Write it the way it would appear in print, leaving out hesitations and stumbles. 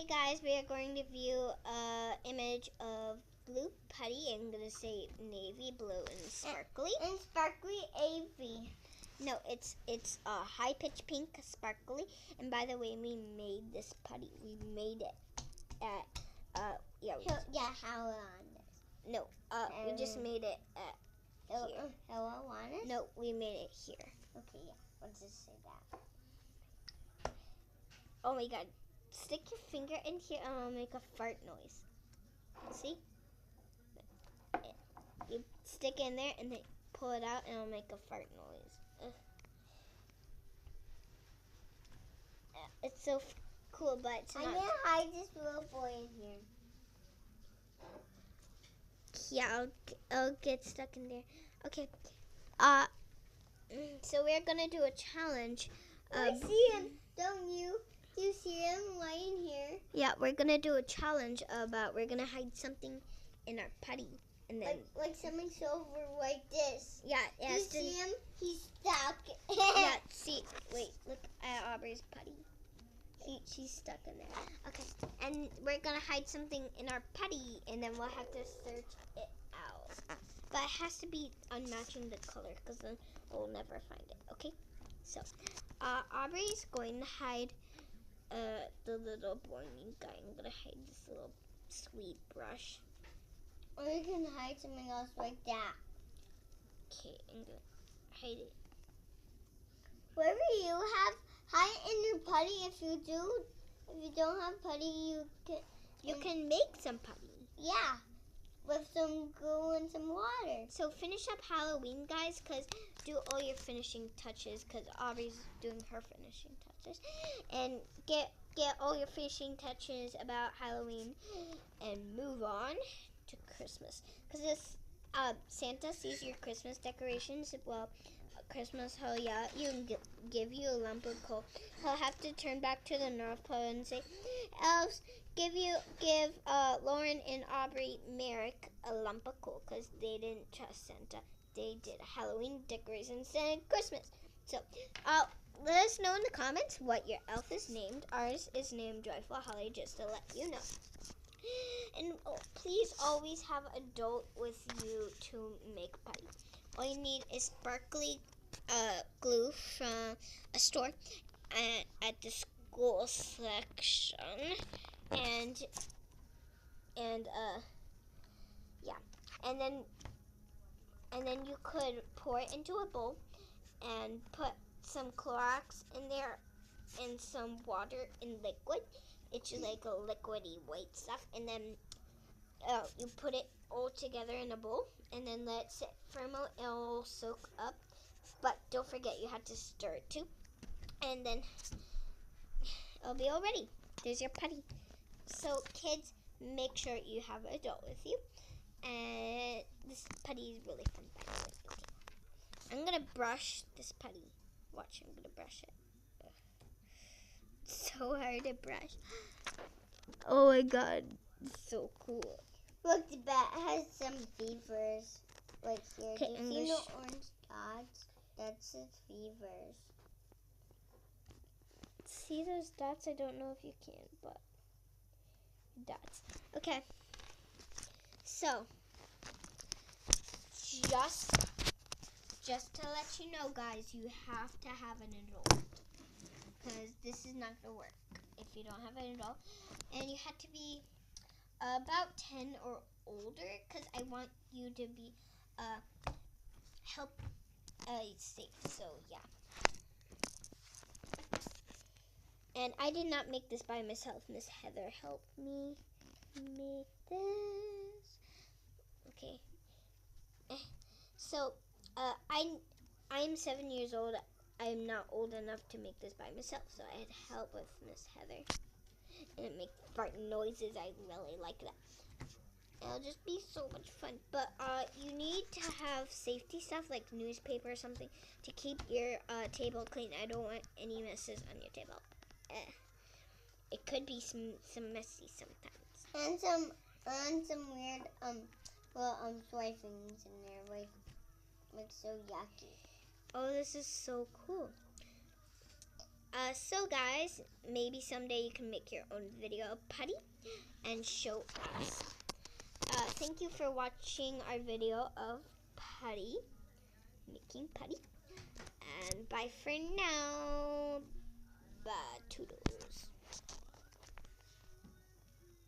Hey guys, we are going to view an image of blue putty. I'm going to say navy blue and sparkly. And sparkly avy. No, it's high pitch pink sparkly. And by the way, we made this putty. We made it at How on this? No, we just made it at here. Hello on it? No, we made it here. Okay, yeah. Let's just say that. Oh my god. Stick your finger in here and I'll make a fart noise. See? You stick in there and then pull it out and it'll make a fart noise. It's so cool, but it's not. I'm gonna hide this little boy in here. Yeah, I'll get stuck in there. Okay. So we're gonna do a challenge. I see him, don't you? Do you see him lying here? Yeah, we're gonna do a challenge about we're gonna hide something in our putty, and then like something silver like this. Yeah, Do you see him? He's stuck. Yeah. See, wait, look at Aubrey's putty. She's stuck in there. Okay, and we're gonna hide something in our putty, and then we'll have to search it out. But it has to be unmatching the color, because then we'll never find it. Okay, so Aubrey's going to hide the little boring guy. I'm gonna hide this little sweet brush. Or you can hide something else like that. Okay, I'm gonna hide it. Whatever you have, hide it in your putty. If you don't have putty, you can make some putty. Yeah, with some glue and some water. So finish up Halloween, guys, because do all your finishing touches, because Aubrey's doing her finishing touches. And get all your finishing touches about Halloween and move on to Christmas. Because this Santa sees your Christmas decorations. Well, Christmas, oh yeah, give you a lump of coal. He'll have to turn back to the North Pole and say, elves, give Lauren and Aubrey Merrick a lump of coal, because they didn't trust Santa. They did Halloween decorations instead of Christmas. So, let us know in the comments what your elf is named. Ours is named Joyful Holly, just to let you know. And please always have an adult with you to make putty. All you need is sparkly glue from a store at the school section, and then you could pour it into a bowl and put some Clorox in there and some water in liquid. It's just like a liquidy white stuff, and then you put it all together in a bowl and then let it sit for a moment. It'll soak up, but don't forget you have to stir it too, and then it'll be all ready. There's your putty. So kids, make sure you have an adult with you, and this putty is really fun, by the way. Okay. I'm gonna brush this putty. Watch, I'm gonna brush it. Ugh. It's so hard to brush. Oh my god, it's so cool. Look, the bat has some fevers right here. Okay, Do you see the orange dots? That's its fevers. See those dots? I don't know if you can, but dots. Okay. So, just to let you know, guys, you have to have an adult, because this is not going to work if you don't have an adult. And you have to be about 10 or older, because I want you to be safe. So yeah. And I did not make this by myself. Miss Heather helped me make this. Okay. So I'm 7 years old. I'm not old enough to make this by myself, so I had help with Miss Heather. And it makes fart noises. I really like that. It'll just be so much fun. But you need to have safety stuff like newspaper or something to keep your table clean. I don't want any messes on your table. It could be some messy sometimes. And some weird soy things in there, like so yucky. Oh, this is so cool. So guys, maybe someday you can make your own video of putty and show us. Thank you for watching our video of putty, making putty. And bye for now.